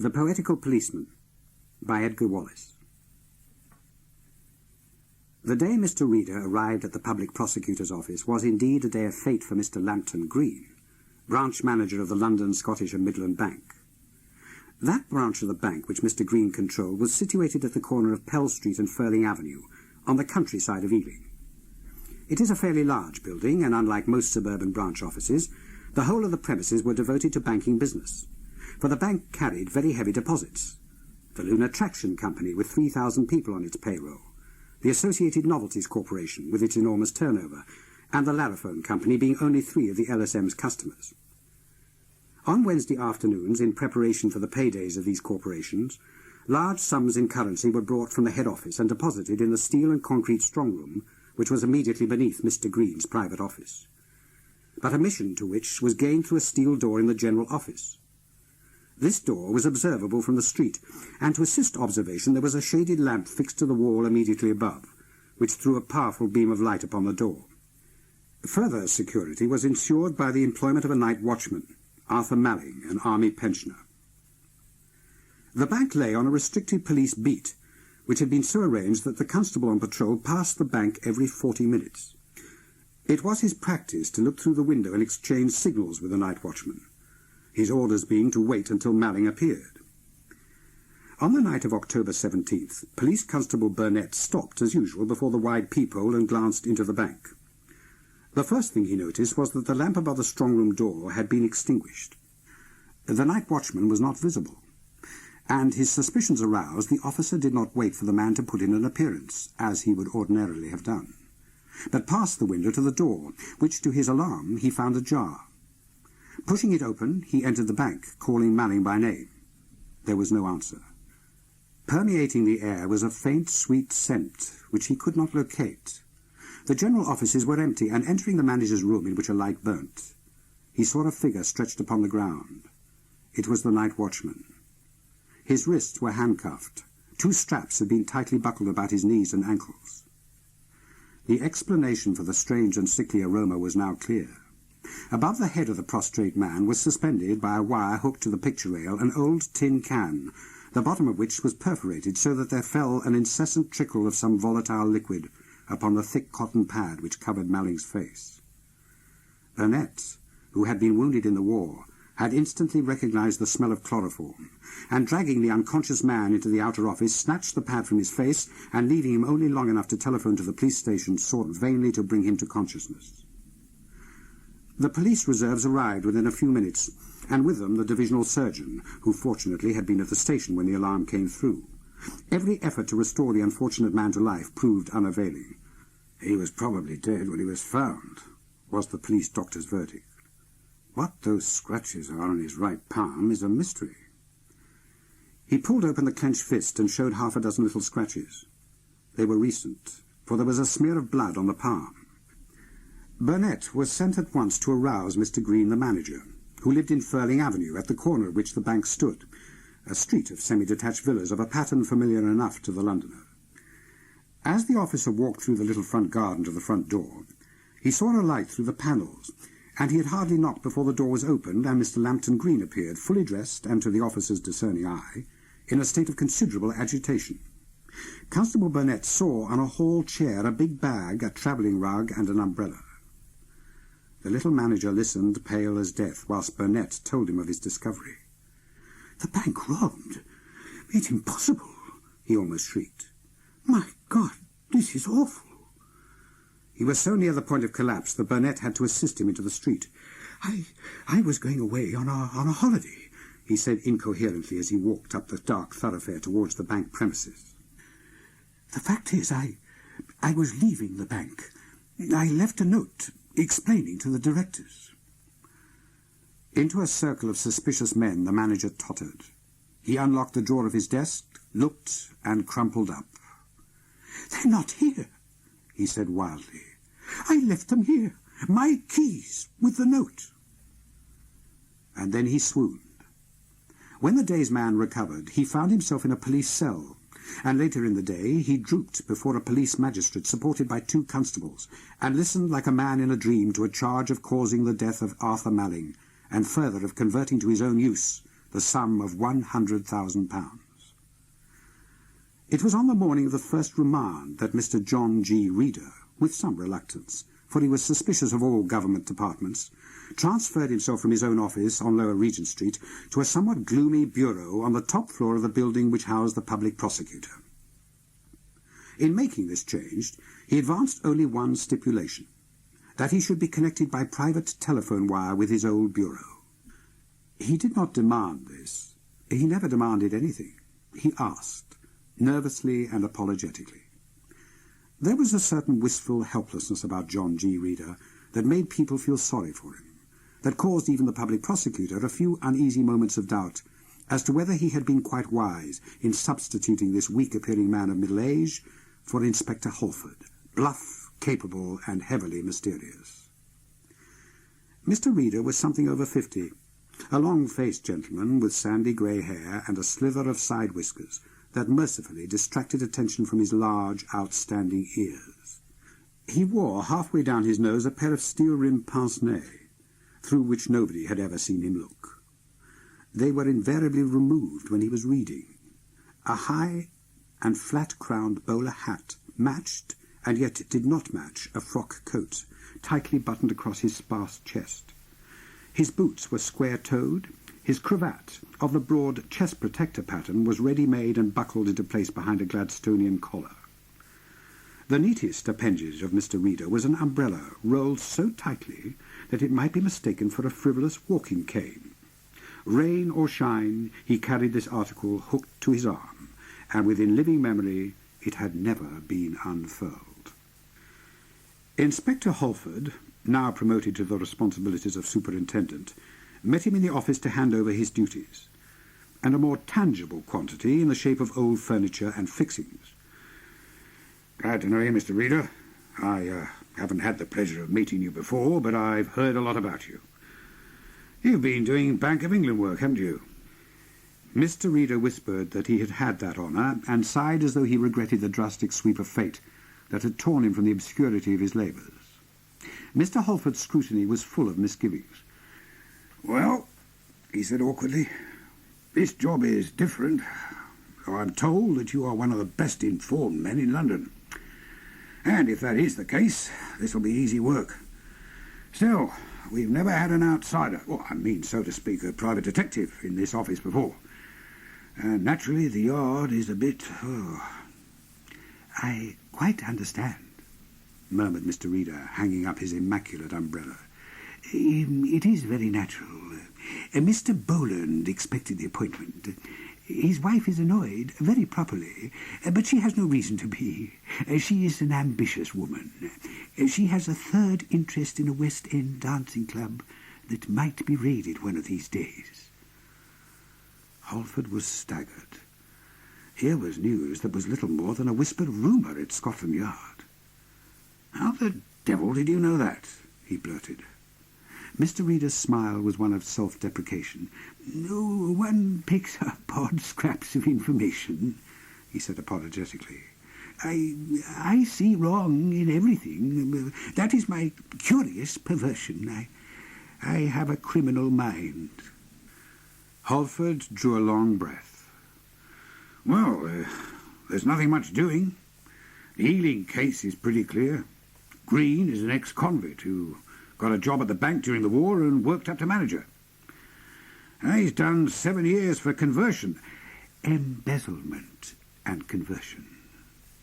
The Poetical Policeman by Edgar Wallace. The day Mr. Reader arrived at the public prosecutor's office was indeed a day of fate for Mr. Lambton Green, branch manager of the London, Scottish and Midland Bank. That branch of the bank which Mr. Green controlled was situated at the corner of Pell Street and Furling Avenue, on the countryside of Ealing. It is a fairly large building, and unlike most suburban branch offices, the whole of the premises were devoted to banking business, for the bank carried very heavy deposits. The Lunar Traction Company, with 3,000 people on its payroll, the Associated Novelties Corporation, with its enormous turnover, and the Laraphone Company being only 3 of the LSM's customers. On Wednesday afternoons, in preparation for the paydays of these corporations, large sums in currency were brought from the head office and deposited in the steel and concrete strongroom, which was immediately beneath Mr. Green's private office, but admission to which was gained through a steel door in the general office. This door was observable from the street, and to assist observation there was a shaded lamp fixed to the wall immediately above, which threw a powerful beam of light upon the door. Further security was ensured by the employment of a night watchman, Arthur Malling, an army pensioner. The bank lay on a restricted police beat, which had been so arranged that the constable on patrol passed the bank every 40 minutes. It was his practice to look through the window and exchange signals with the night watchman, his orders being to wait until Malling appeared. On the night of October 17th, Police Constable Burnett stopped, as usual, before the wide peephole and glanced into the bank. The first thing he noticed was that the lamp above the strongroom door had been extinguished. The night watchman was not visible, and his suspicions aroused, the officer did not wait for the man to put in an appearance, as he would ordinarily have done, but passed the window to the door, which, to his alarm, he found ajar. Pushing it open, he entered the bank, calling Malling by name. There was no answer. Permeating the air was a faint, sweet scent, which he could not locate. The general offices were empty, and entering the manager's room in which a light burnt, he saw a figure stretched upon the ground. It was the night watchman. His wrists were handcuffed. 2 straps had been tightly buckled about his knees and ankles. The explanation for the strange and sickly aroma was now clear. Above the head of the prostrate man was suspended by a wire hooked to the picture rail an old tin can, the bottom of which was perforated so that there fell an incessant trickle of some volatile liquid upon the thick cotton pad which covered Malling's face. Burnett, who had been wounded in the war, had instantly recognized the smell of chloroform, and dragging the unconscious man into the outer office, snatched the pad from his face, and leaving him only long enough to telephone to the police station, sought vainly to bring him to consciousness. The police reserves arrived within a few minutes, and with them the divisional surgeon, who fortunately had been at the station when the alarm came through. Every effort to restore the unfortunate man to life proved unavailing. "He was probably dead when he was found," was the police doctor's verdict. "What those scratches are on his right palm is a mystery." He pulled open the clenched fist and showed 6 little scratches. They were recent, for there was a smear of blood on the palm. Burnett was sent at once to arouse Mr. Green, the manager, who lived in Furling Avenue, at the corner at which the bank stood, a street of semi-detached villas of a pattern familiar enough to the Londoner. As the officer walked through the little front garden to the front door, he saw a light through the panels, and he had hardly knocked before the door was opened and Mr. Lambton Green appeared, fully dressed, and to the officer's discerning eye, in a state of considerable agitation. Constable Burnett saw on a hall chair a big bag, a travelling rug, and an umbrella. The little manager listened, pale as death, whilst Burnett told him of his discovery. "The bank robbed! It's impossible!" he almost shrieked. "My God, this is awful!" He was so near the point of collapse that Burnett had to assist him into the street. I was going away on a holiday," he said incoherently as he walked up the dark thoroughfare towards the bank premises. "The fact is, I was leaving the bank. I left a note explaining to the directors." Into a circle of suspicious men the manager tottered. He unlocked the drawer of his desk, looked, and crumpled up. "They're not here," he said wildly. "I left them here, my keys, with the note." And then he swooned. When the dazed man recovered, he found himself in a police cell, and later in the day he drooped before a police magistrate supported by 2 constables, and listened like a man in a dream to a charge of causing the death of Arthur Malling, and further of converting to his own use the sum of £100,000. It was on the morning of the first remand that Mr. John G. Reader, with some reluctance, for he was suspicious of all government departments, transferred himself from his own office on Lower Regent Street to a somewhat gloomy bureau on the top floor of the building which housed the public prosecutor. In making this change, he advanced only one stipulation, that he should be connected by private telephone wire with his old bureau. He did not demand this. He never demanded anything. He asked, nervously and apologetically. There was a certain wistful helplessness about John G. Reader that made people feel sorry for him, that caused even the public prosecutor a few uneasy moments of doubt as to whether he had been quite wise in substituting this weak-appearing man of middle age for Inspector Halford, bluff, capable, and heavily mysterious. Mr. Reader was something over 50, a long-faced gentleman with sandy grey hair and a slither of side whiskers that mercifully distracted attention from his large, outstanding ears. He wore, halfway down his nose, a pair of steel-rimmed pince-nez, through which nobody had ever seen him look. They were invariably removed when he was reading. A high and flat-crowned bowler hat matched, and yet did not match, a frock coat, tightly buttoned across his sparse chest. His boots were square-toed. His cravat, of the broad chest-protector pattern, was ready-made and buckled into place behind a Gladstonian collar. The neatest appendage of Mr. Reader was an umbrella rolled so tightly that it might be mistaken for a frivolous walking cane. Rain or shine, he carried this article hooked to his arm, and within living memory it had never been unfurled. Inspector Halford, now promoted to the responsibilities of superintendent, met him in the office to hand over his duties, and a more tangible quantity in the shape of old furniture and fixings. "Glad to know you, Mr. Reader. I haven't had the pleasure of meeting you before, but I've heard a lot about you. You've been doing Bank of England work, haven't you?" Mr. Reader whispered that he had had that honour, and sighed as though he regretted the drastic sweep of fate that had torn him from the obscurity of his labours. Mr. Halford's scrutiny was full of misgivings. "Well," he said awkwardly, "this job is different. I'm told that you are one of the best informed men in London. And if that is the case, this will be easy work. Still, we've never had an outsider, so to speak, a private detective in this office before. And naturally the yard is a bit... "I quite understand," murmured Mr. Reader, hanging up his immaculate umbrella. "It is very natural. Mr. Boland expected the appointment. His wife is annoyed, very properly, but she has no reason to be. She is an ambitious woman. She has a third interest in a West End dancing club that might be raided one of these days." Halford was staggered. Here was news that was little more than a whispered rumour at Scotland Yard. "How the devil did you know that?" he blurted. Mr. Reader's smile was one of self-deprecation. "No, one picks up odd scraps of information," he said apologetically. I see wrong in everything. That is my curious perversion. I have a criminal mind." Halford drew a long breath. "Well, there's nothing much doing. The Ealing case is pretty clear. Green is an ex-convict who got a job at the bank during the war and worked up to manager. He's done 7 years for conversion." "Embezzlement and conversion,"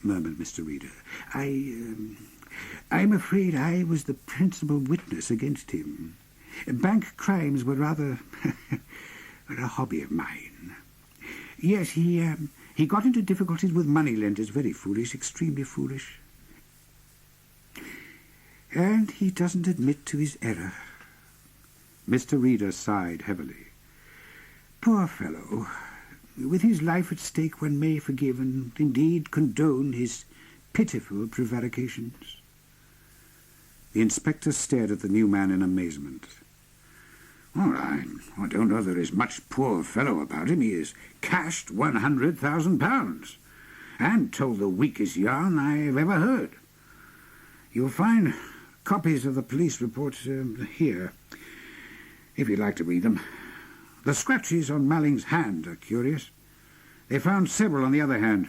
murmured Mr. Reader. I'm afraid I was the principal witness against him. Bank crimes were rather a hobby of mine. Yes, he got into difficulties with moneylenders. Very foolish, extremely foolish. And he doesn't admit to his error." Mr. Reader sighed heavily. "Poor fellow. With his life at stake, one may forgive and indeed condone his pitiful prevarications." The inspector stared at the new man in amazement. "Well, I don't know there is much poor fellow about him. He has cashed £100,000 and told the weakest yarn I have ever heard. You'll find copies of the police reports here, if you'd like to read them. The scratches on Malling's hand are curious. They found several on the other hand.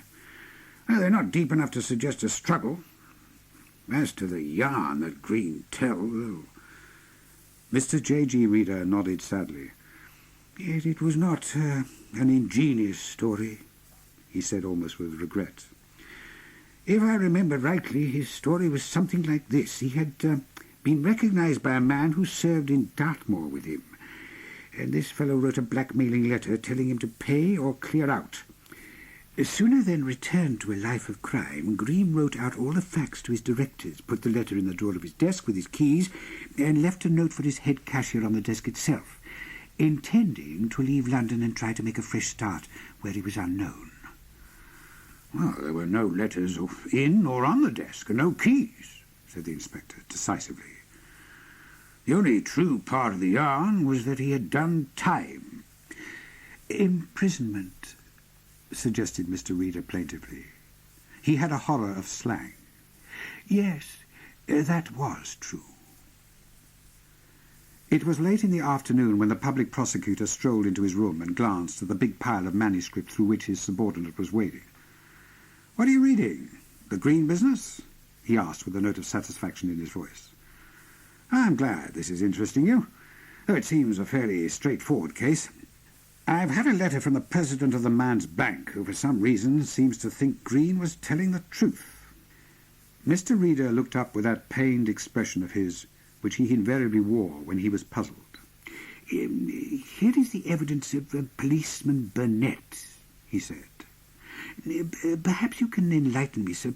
Well, they're not deep enough to suggest a struggle. As to the yarn that Green tells... Oh. Mr. J.G. Reader nodded sadly. Yet it was not an ingenious story, he said almost with regret. If I remember rightly, his story was something like this. He had been recognized by a man who served in Dartmoor with him, and this fellow wrote a blackmailing letter telling him to pay or clear out. Sooner than return to a life of crime, Green wrote out all the facts to his directors, put the letter in the drawer of his desk with his keys, and left a note for his head cashier on the desk itself, intending to leave London and try to make a fresh start where he was unknown. Well, there were no letters in or on the desk, and no keys, said the inspector decisively. The only true part of the yarn was that he had done time. Imprisonment, suggested Mr. Reader plaintively. He had a horror of slang. Yes, that was true. It was late in the afternoon when the public prosecutor strolled into his room and glanced at the big pile of manuscript through which his subordinate was wading. "What are you reading? The Green business?" he asked with a note of satisfaction in his voice. "I'm glad this is interesting you, though it seems a fairly straightforward case. I've had a letter from the president of the man's bank, who for some reason seems to think Green was telling the truth." Mr. Reader looked up with that pained expression of his, which he invariably wore when he was puzzled. "Here is the evidence of Policeman Burnett," he said. "Perhaps you can enlighten me, sir.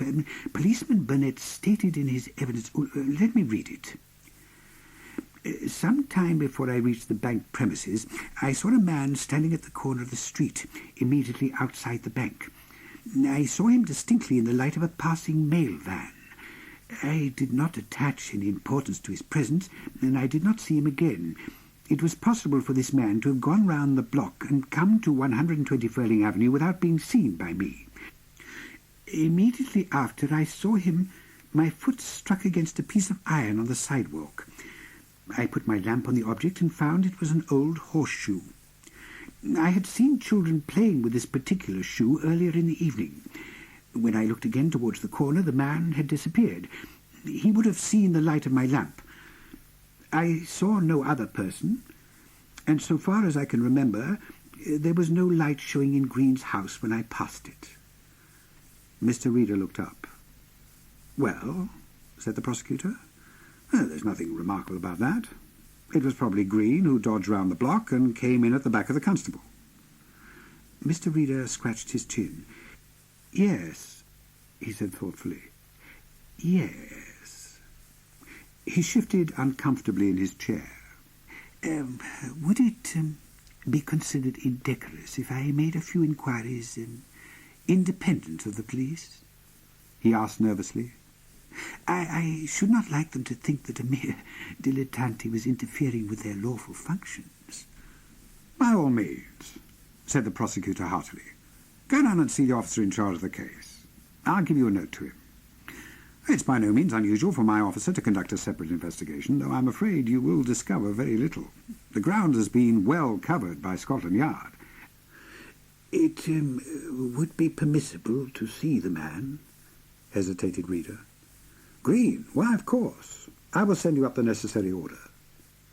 Policeman Burnett stated in his evidence... let me read it. Some time before I reached the bank premises, I saw a man standing at the corner of the street, immediately outside the bank. I saw him distinctly in the light of a passing mail van. I did not attach any importance to his presence, and I did not see him again. It was possible for this man to have gone round the block and come to 120 Furling Avenue without being seen by me. Immediately after I saw him, my foot struck against a piece of iron on the sidewalk. I put my lamp on the object and found it was an old horseshoe. I had seen children playing with this particular shoe earlier in the evening. When I looked again towards the corner, the man had disappeared. He would have seen the light of my lamp. I saw no other person, and so far as I can remember, there was no light showing in Green's house when I passed it." Mr. Reader looked up. "Well," said the prosecutor, "there's nothing remarkable about that. It was probably Green who dodged round the block and came in at the back of the constable." Mr. Reader scratched his chin. "Yes," he said thoughtfully. "Yes." He shifted uncomfortably in his chair. "Would it be considered indecorous if I made a few inquiries independent of the police?" he asked nervously. I should not like them to think that a mere dilettante was interfering with their lawful functions." "By all means," said the prosecutor heartily. "Go down and see the officer in charge of the case. I'll give you a note to him. It's by no means unusual for my officer to conduct a separate investigation, though I'm afraid you will discover very little. The ground has been well covered by Scotland Yard." "It would be permissible to see the man?" hesitated Reader. "Green? Why, of course. I will send you up the necessary order."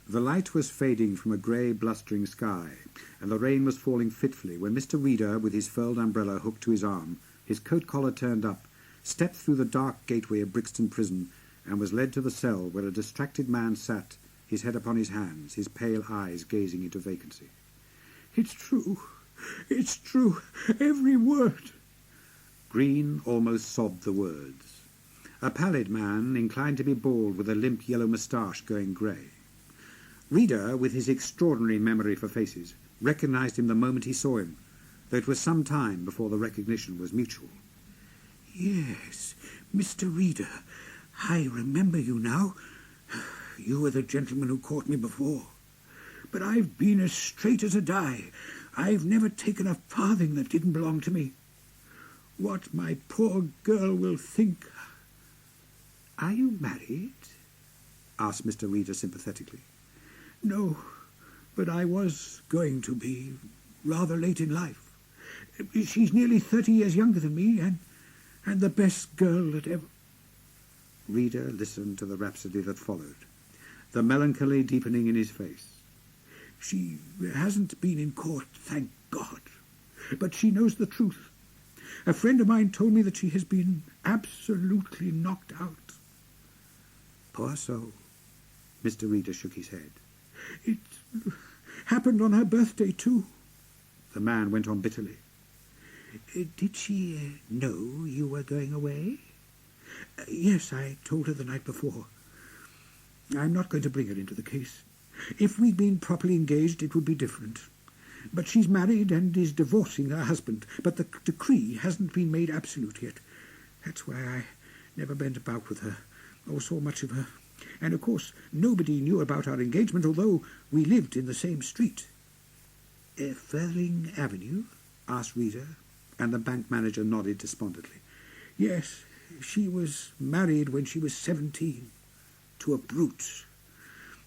The light was fading from a grey, blustering sky, and the rain was falling fitfully when Mr. Reader, with his furled umbrella hooked to his arm, his coat collar turned up, stepped through the dark gateway of Brixton Prison and was led to the cell where a distracted man sat, his head upon his hands, his pale eyes gazing into vacancy. "It's true. It's true. Every word." Green almost sobbed the words. A pallid man, inclined to be bald, with a limp yellow moustache going grey. Reader, with his extraordinary memory for faces, recognized him the moment he saw him, though it was some time before the recognition was mutual. "Yes, Mr. Reader, I remember you now. You were the gentleman who caught me before. But I've been as straight as a die. I've never taken a farthing that didn't belong to me. What my poor girl will think..." "Are you married?" asked Mr. Reader sympathetically. "No, but I was going to be rather late in life. She's nearly 30 years younger than me, and the best girl that ever... Reader listened to the rhapsody that followed, the melancholy deepening in his face. She hasn't been in court, thank God, but she knows the truth. A friend of mine told me that she has been absolutely knocked out. Poor soul. Mr. Reader shook his head. It happened on her birthday, too. The man went on bitterly. Did she know you were going away? Yes, I told her the night before. I'm not going to bring her into the case. If we'd been properly engaged, it would be different. But she's married and is divorcing her husband. But the decree hasn't been made absolute yet. That's why I never went about with her, or saw much of her. And, of course, nobody knew about our engagement, although we lived in the same street. Furling Avenue? Asked Reader, and the bank manager nodded despondently. Yes, she was married when she was 17, to a brute.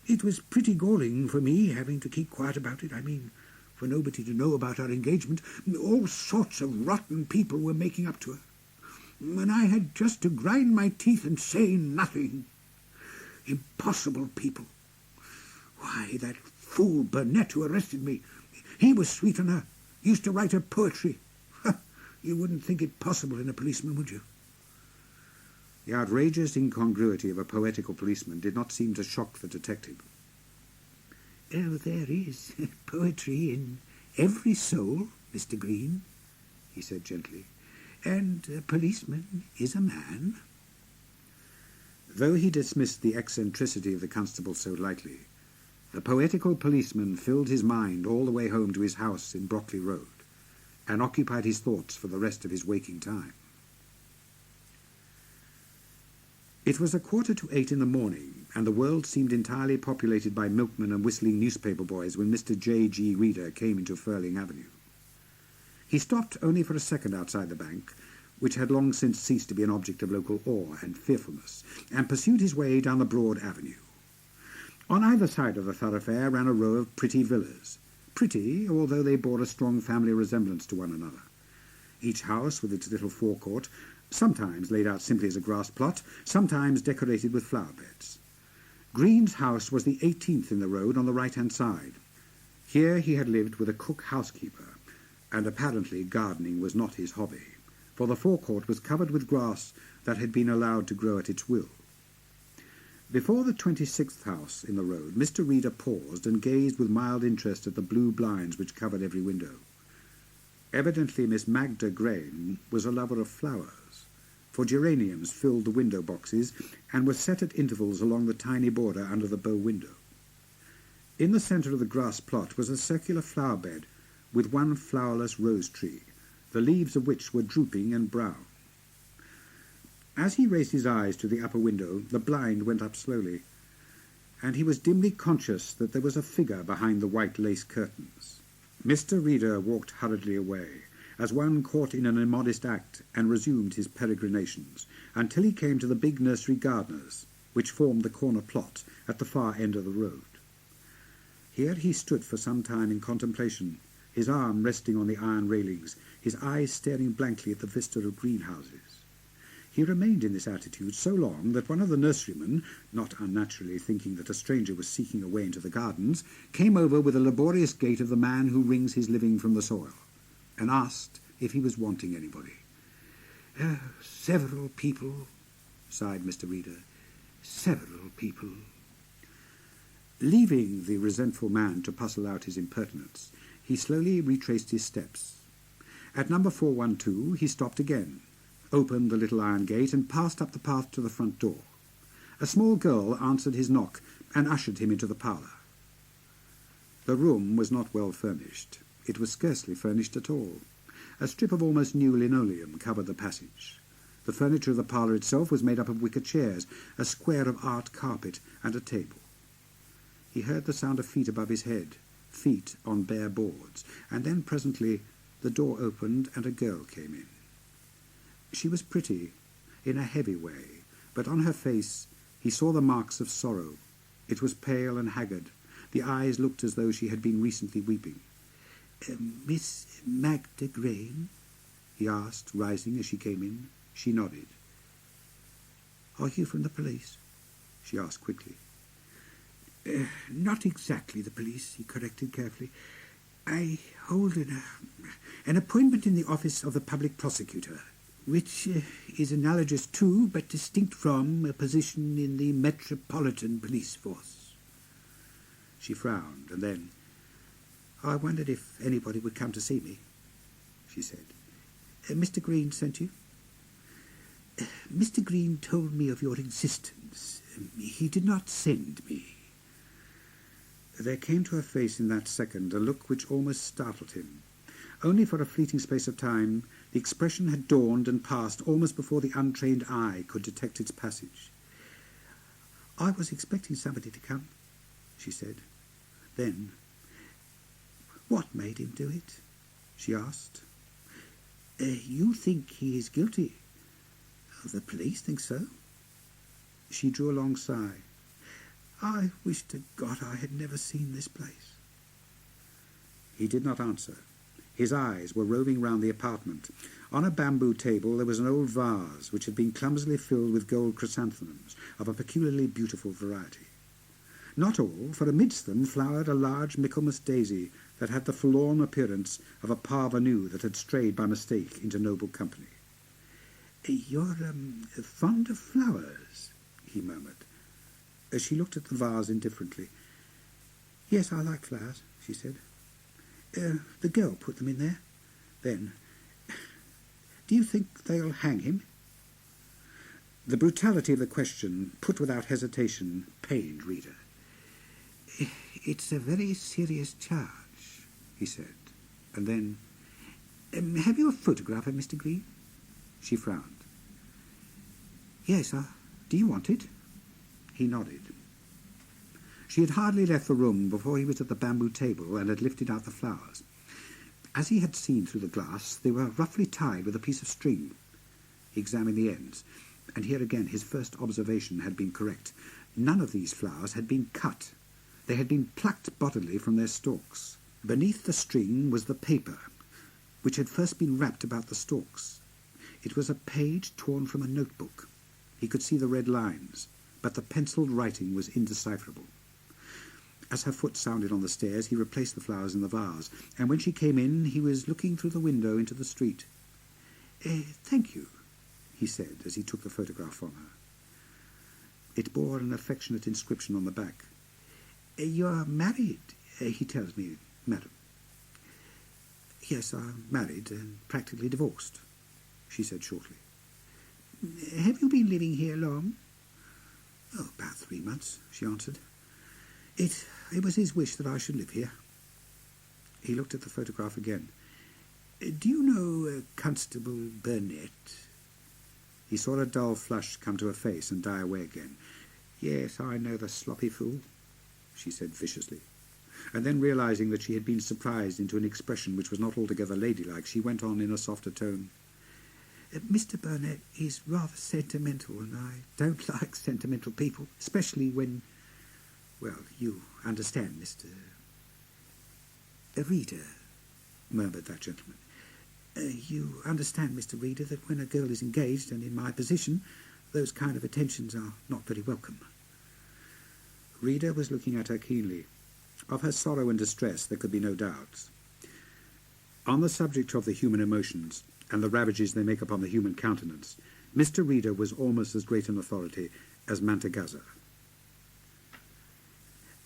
It was pretty galling for me, having to keep quiet about it. I mean, for nobody to know about our engagement. All sorts of rotten people were making up to her. And I had just to grind my teeth and say nothing. Impossible people. Why, that fool Burnett who arrested me, he was sweet on her, used to write her poetry. You wouldn't think it possible in a policeman, would you? The outrageous incongruity of a poetical policeman did not seem to shock the detective. Oh, there is poetry in every soul, Mr. Green, he said gently, and a policeman is a man. Though he dismissed the eccentricity of the constable so lightly, the poetical policeman filled his mind all the way home to his house in Brockley Road, and occupied his thoughts for the rest of his waking time. It was 7:45 in the morning, and the world seemed entirely populated by milkmen and whistling newspaper boys when Mr. J.G. Reader came into Furling Avenue. He stopped only for a second outside the bank, which had long since ceased to be an object of local awe and fearfulness, and pursued his way down the broad avenue. On either side of the thoroughfare ran a row of pretty villas, pretty, although they bore a strong family resemblance to one another. Each house with its little forecourt, sometimes laid out simply as a grass plot, sometimes decorated with flower beds. Green's house was the 18th in the road on the right-hand side. Here he had lived with a cook housekeeper, and apparently gardening was not his hobby, for the forecourt was covered with grass that had been allowed to grow at its will. Before the 26th house in the road, Mr. Reader paused and gazed with mild interest at the blue blinds which covered every window. Evidently Miss Magda Graham was a lover of flowers, for geraniums filled the window boxes and were set at intervals along the tiny border under the bow window. In the centre of the grass plot was a circular flower bed with one flowerless rose tree, the leaves of which were drooping and brown. As he raised his eyes to the upper window, the blind went up slowly, and he was dimly conscious that there was a figure behind the white lace curtains. Mr. Reader walked hurriedly away, as one caught in an immodest act, and resumed his peregrinations, until he came to the big nursery gardeners, which formed the corner plot at the far end of the road. Here he stood for some time in contemplation, his arm resting on the iron railings, his eyes staring blankly at the vista of greenhouses. He remained in this attitude so long that one of the nurserymen, not unnaturally thinking that a stranger was seeking a way into the gardens, came over with the laborious gait of the man who wrings his living from the soil, and asked if he was wanting anybody. Several people, sighed Mr. Reader. Several people. Leaving the resentful man to puzzle out his impertinence, he slowly retraced his steps. At number 412 he stopped again, opened the little iron gate, and passed up the path to the front door. A small girl answered his knock and ushered him into the parlour. The room was not well furnished. It was scarcely furnished at all. A strip of almost new linoleum covered the passage. The furniture of the parlour itself was made up of wicker chairs, a square of art carpet, and a table. He heard the sound of feet above his head, feet on bare boards, and then presently the door opened and a girl came in. She was pretty, in a heavy way, but on her face he saw the marks of sorrow. It was pale and haggard. The eyes looked as though she had been recently weeping. "Miss Magda Grain?" he asked, rising as she came in. She nodded. "Are you from the police?" she asked quickly. "Not exactly the police," he corrected carefully. "I hold an appointment in the office of the public prosecutor, which is analogous to, but distinct from, a position in the Metropolitan Police Force." She frowned, and then, "I wondered if anybody would come to see me," she said. "Mr. Green sent you?" "Mr. Green told me of your existence. He did not send me." There came to her face in that second a look which almost startled him. Only for a fleeting space of time, the expression had dawned and passed almost before the untrained eye could detect its passage. "I was expecting somebody to come," she said. Then, "What made him do it?" she asked. "You think he is guilty?" "The police think so." She drew a long sigh. "I wish to God I had never seen this place." He did not answer. His eyes were roving round the apartment. On a bamboo table there was an old vase which had been clumsily filled with gold chrysanthemums of a peculiarly beautiful variety. Not all, for amidst them flowered a large Michaelmas daisy that had the forlorn appearance of a parvenu that had strayed by mistake into noble company. "You're fond of flowers?" he murmured. She looked at the vase indifferently. "Yes, I like flowers," she said. The girl put them in there." Then, "Do you think they'll hang him?" The brutality of the question, put without hesitation, pained Rita. "It's a very serious charge," he said. And then, "Have you a photograph of Mr. Green?" She frowned. "Yes, do you want it?" He nodded. She had hardly left the room before he was at the bamboo table and had lifted out the flowers. As he had seen through the glass, they were roughly tied with a piece of string. He examined the ends, and here again his first observation had been correct. None of these flowers had been cut. They had been plucked bodily from their stalks. Beneath the string was the paper, which had first been wrapped about the stalks. It was a page torn from a notebook. He could see the red lines, but the penciled writing was indecipherable. As her foot sounded on the stairs, he replaced the flowers in the vase, and when she came in, he was looking through the window into the street. "Thank you," he said, as he took the photograph from her. It bore an affectionate inscription on the back. "You are married, he tells me, madam." "Yes, I'm married and practically divorced," she said shortly. "Have you been living here long?" "Oh, about 3 months," she answered. It was his wish that I should live here." He looked at the photograph again. "Do you know Constable Burnett?" He saw a dull flush come to her face and die away again. "Yes, I know the sloppy fool," she said viciously. And then, realizing that she had been surprised into an expression which was not altogether ladylike, she went on in a softer tone. "Mr. Burnett is rather sentimental, and I don't like sentimental people, especially when, well, you understand, Mr. Reader," murmured that gentleman. "You understand, Mr. Reader, that when a girl is engaged, and in my position, those kind of attentions are not very welcome." Reader was looking at her keenly. Of her sorrow and distress there could be no doubt. On the subject of the human emotions and the ravages they make upon the human countenance, Mr. Reader was almost as great an authority as Mantegazza.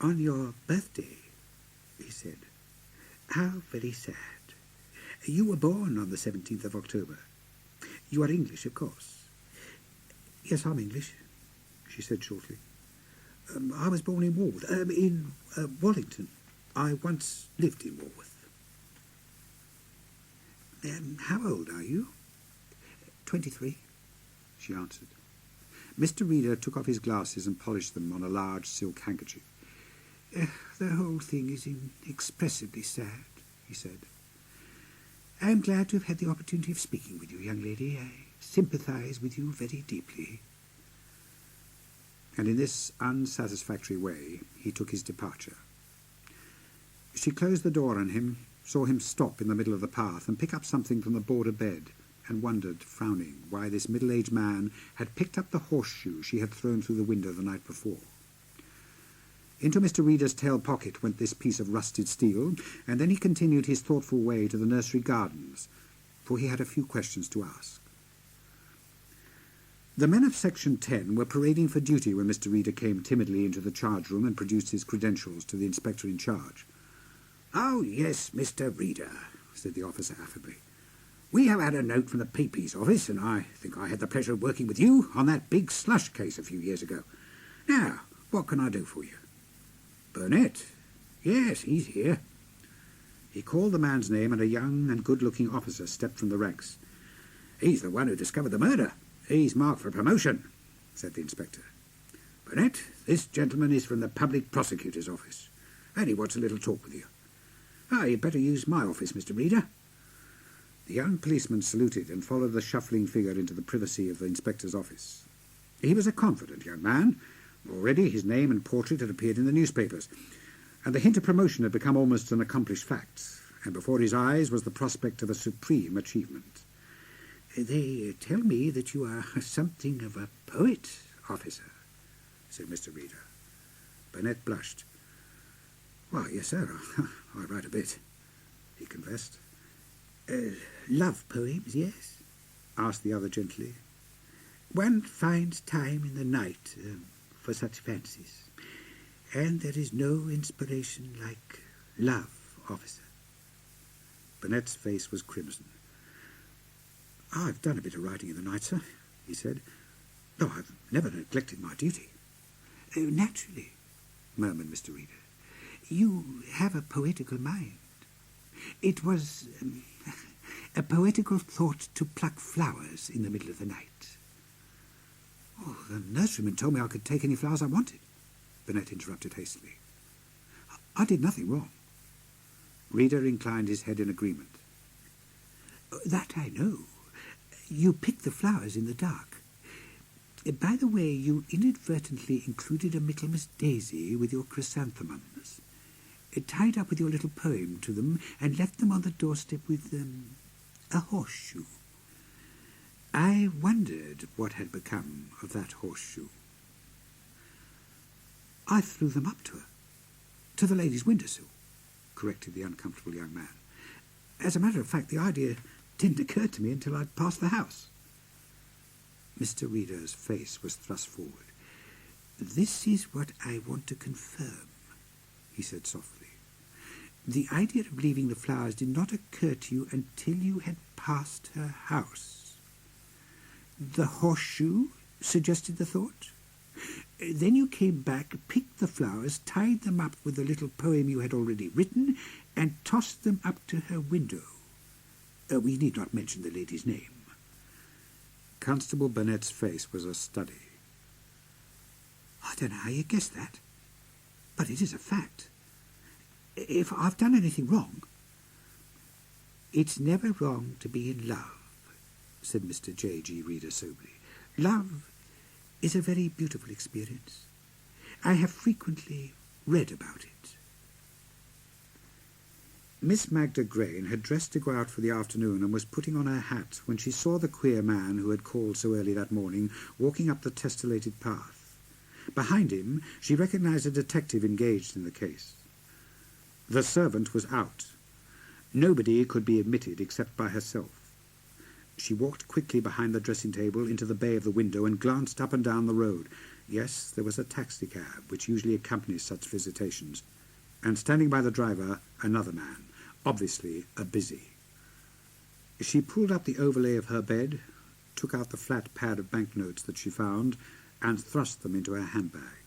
"On your birthday," he said. "How very sad. You were born on the 17th of October. You are English, of course." "Yes, I'm English," she said shortly. "I was born in Walworth, in Wallington. I once lived in Walworth." "How old are you?" 23, she answered. Mr. Reader took off his glasses and polished them on a large silk handkerchief. "The whole thing is inexpressibly sad," he said. "I am glad to have had the opportunity of speaking with you, young lady. I sympathize with you very deeply." And in this unsatisfactory way he took his departure. She closed the door on him, saw him stop in the middle of the path and pick up something from the border bed, and wondered, frowning, why this middle-aged man had picked up the horseshoe she had thrown through the window the night before. Into Mr. Reeder's tail pocket went this piece of rusted steel, and then he continued his thoughtful way to the nursery gardens, for he had a few questions to ask. The men of Section 10 were parading for duty when Mr. Reeder came timidly into the charge room and produced his credentials to the inspector in charge. "Oh, yes, Mr. Reeder," said the officer affably. "We have had a note from the PP's office, and I think I had the pleasure of working with you on that big slush case a few years ago. Now, what can I do for you?" "Burnett? Yes, he's here." He called the man's name, and a young and good-looking officer stepped from the ranks. "He's the one who discovered the murder. He's marked for promotion," said the inspector. "Burnett, this gentleman is from the public prosecutor's office, and he wants a little talk with you. You'd better use my office, Mr. Reeder." The young policeman saluted and followed the shuffling figure into the privacy of the inspector's office. He was a confident young man. Already his name and portrait had appeared in the newspapers, and the hint of promotion had become almost an accomplished fact, and before his eyes was the prospect of a supreme achievement. "They tell me that you are something of a poet, officer," said Mr. Reeder. Burnett blushed. "Why, yes, sir, I write a bit," he confessed. "Love poems, yes?" asked the other gently. "One finds time in the night for such fancies, and there is no inspiration like love, officer." Burnett's face was crimson. "I've done a bit of writing in the night, sir," he said, "though I've never neglected my duty." "Naturally," murmured Mr. Reeder. "You have a poetical mind. It was a poetical thought to pluck flowers in the middle of the night." "Oh, the nurseryman told me I could take any flowers I wanted," Burnett interrupted hastily. "I did nothing wrong." Reeder inclined his head in agreement. "That I know. You picked the flowers in the dark. By the way, you inadvertently included a Michaelmas daisy with your chrysanthemums, tied up with your little poem to them, and left them on the doorstep with a horseshoe. I wondered what had become of that horseshoe." "I threw them up to her, to the lady's windowsill," corrected the uncomfortable young man. "As a matter of fact, the idea didn't occur to me until I'd passed the house." Mr. Reeder's face was thrust forward. "This is what I want to confirm," he said softly. "The idea of leaving the flowers did not occur to you until you had passed her house." "The horseshoe suggested the thought. Then you came back, picked the flowers, tied them up with the little poem you had already written, and tossed them up to her window. We need not mention the lady's name." Constable Burnett's face was a study. "I don't know how you guessed that, but it is a fact. If I've done anything wrong—" "It's never wrong to be in love," said Mr. J.G. Reeder soberly. "Love is a very beautiful experience. I have frequently read about it." Miss Magda Grain had dressed to go out for the afternoon and was putting on her hat when she saw the queer man who had called so early that morning walking up the tesselated path. Behind him she recognized a detective engaged in the case. The servant was out. Nobody could be admitted except by herself. She walked quickly behind the dressing-table into the bay of the window and glanced up and down the road. Yes, there was a taxicab, which usually accompanies such visitations, and standing by the driver, another man, obviously a busy. She pulled up the overlay of her bed, took out the flat pad of banknotes that she found, and thrust them into her handbag.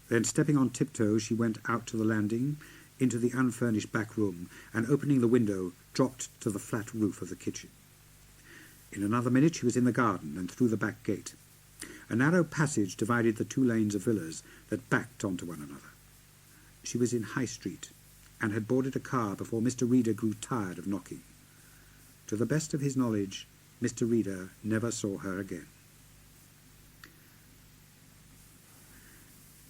Then, stepping on tiptoe, she went out to the landing, into the unfurnished back room, and opening the window, dropped to the flat roof of the kitchen. In another minute she was in the garden and through the back gate. A narrow passage divided the two lanes of villas that backed onto one another. She was in High Street, and had boarded a car before Mr. Reeder grew tired of knocking. To the best of his knowledge, Mr. Reeder never saw her again.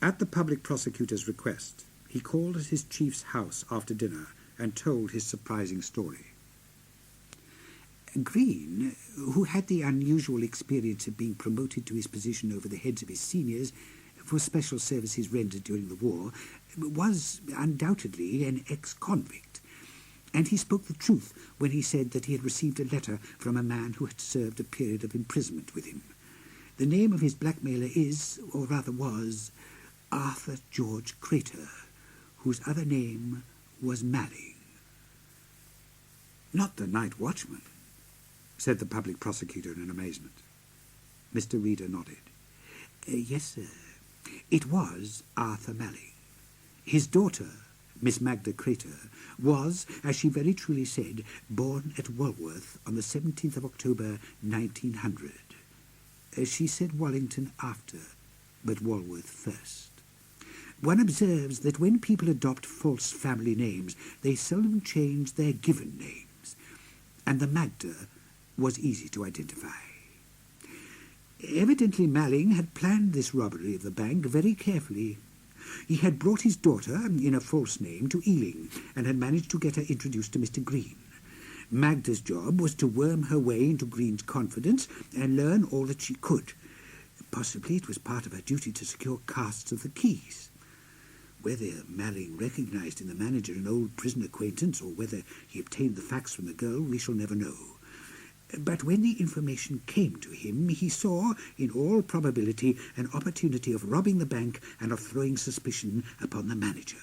At the public prosecutor's request, he called at his chief's house after dinner and told his surprising story. Green, who had the unusual experience of being promoted to his position over the heads of his seniors for special services rendered during the war, was undoubtedly an ex-convict, and he spoke the truth when he said that he had received a letter from a man who had served a period of imprisonment with him. The name of his blackmailer is, or rather was, Arthur George Crater, whose other name was Malling. "Not the night watchman?" said the public prosecutor in amazement. Mr. Reader nodded. Yes, sir. It was Arthur Malling. His daughter, Miss Magda Crater, was, as she very truly said, born at Walworth on the 17th of October, 1900. She said Wallington after, but Walworth first. One observes that when people adopt false family names, they seldom change their given names, and the Magda was easy to identify. Evidently Malling had planned this robbery of the bank very carefully. He had brought his daughter, in a false name, to Ealing, and had managed to get her introduced to Mr. Green. Magda's job was to worm her way into Green's confidence and learn all that she could. Possibly it was part of her duty to secure casts of the keys. Whether Malling recognized in the manager an old prison acquaintance, or whether he obtained the facts from the girl, we shall never know. But when the information came to him, he saw, in all probability, an opportunity of robbing the bank and of throwing suspicion upon the manager.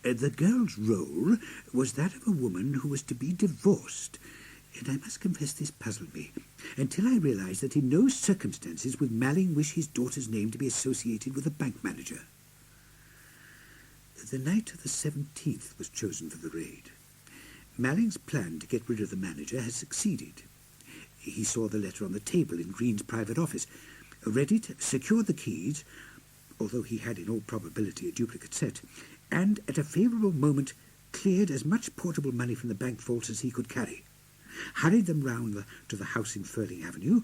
The girl's role was that of a woman who was to be divorced, and I must confess this puzzled me, until I realized that in no circumstances would Malling wish his daughter's name to be associated with a bank manager. The night of the 17th was chosen for the raid. Malling's plan to get rid of the manager had succeeded. He saw the letter on the table in Green's private office, read it, secured the keys, although he had in all probability a duplicate set, and at a favourable moment cleared as much portable money from the bank vaults as he could carry, hurried them round to the house in Furling Avenue,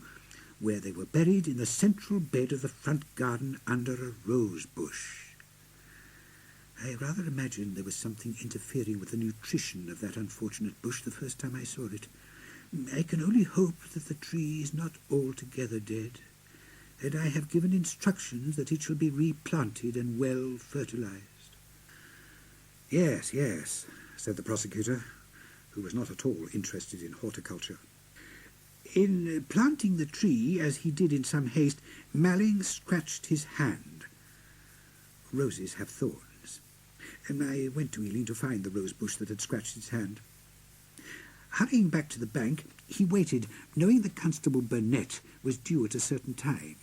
where they were buried in the central bed of the front garden under a rose bush. I rather imagine there was something interfering with the nutrition of that unfortunate bush the first time I saw it. I can only hope that the tree is not altogether dead, and I have given instructions that it shall be replanted and well fertilized. Yes, yes, said the prosecutor, who was not at all interested in horticulture. In planting the tree, as he did in some haste, Malling scratched his hand. Roses have thorns, and I went to Ealing to find the rose bush that had scratched his hand. Hurrying back to the bank, he waited, knowing that Constable Burnett was due at a certain time.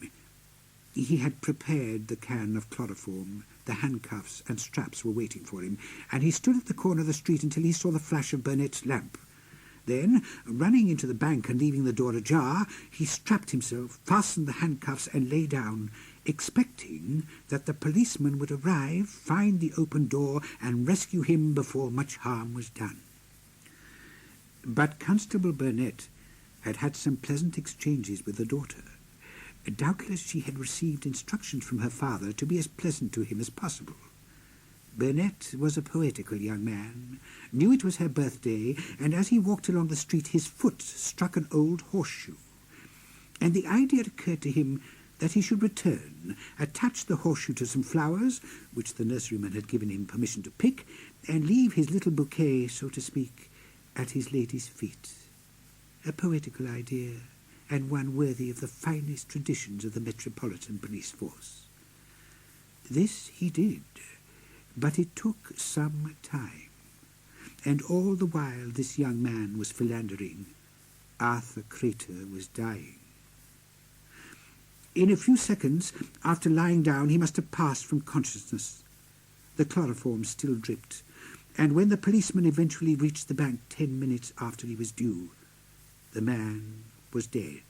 He had prepared the can of chloroform, the handcuffs and straps were waiting for him, and he stood at the corner of the street until he saw the flash of Burnett's lamp. Then, running into the bank and leaving the door ajar, he strapped himself, fastened the handcuffs, and lay down, expecting that the policeman would arrive, find the open door, and rescue him before much harm was done. But Constable Burnett had had some pleasant exchanges with the daughter. Doubtless she had received instructions from her father to be as pleasant to him as possible. Burnett was a poetical young man, knew it was her birthday, and as he walked along the street his foot struck an old horseshoe, and the idea occurred to him that he should return, attach the horseshoe to some flowers, which the nurseryman had given him permission to pick, and leave his little bouquet, so to speak, at his lady's feet. A poetical idea, and one worthy of the finest traditions of the Metropolitan Police Force. This he did, but it took some time, and all the while this young man was philandering, Arthur Crater was dying. In a few seconds, after lying down, he must have passed from consciousness. The chloroform still dripped, and when the policeman eventually reached the bank 10 minutes after he was due, the man was dead.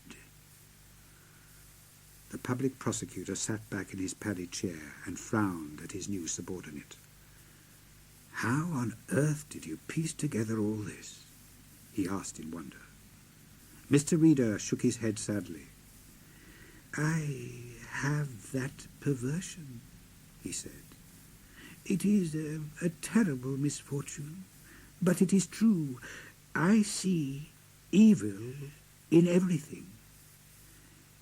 The public prosecutor sat back in his padded chair and frowned at his new subordinate. "How on earth did you piece together all this?" he asked in wonder. Mr. Reader shook his head sadly. "I have that perversion," he said. It is a terrible misfortune, but it is true. I see evil in everything.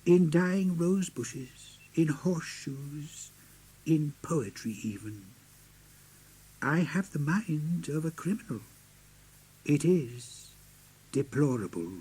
In dying rose bushes, in horseshoes, in poetry even. I have the mind of a criminal. It is deplorable.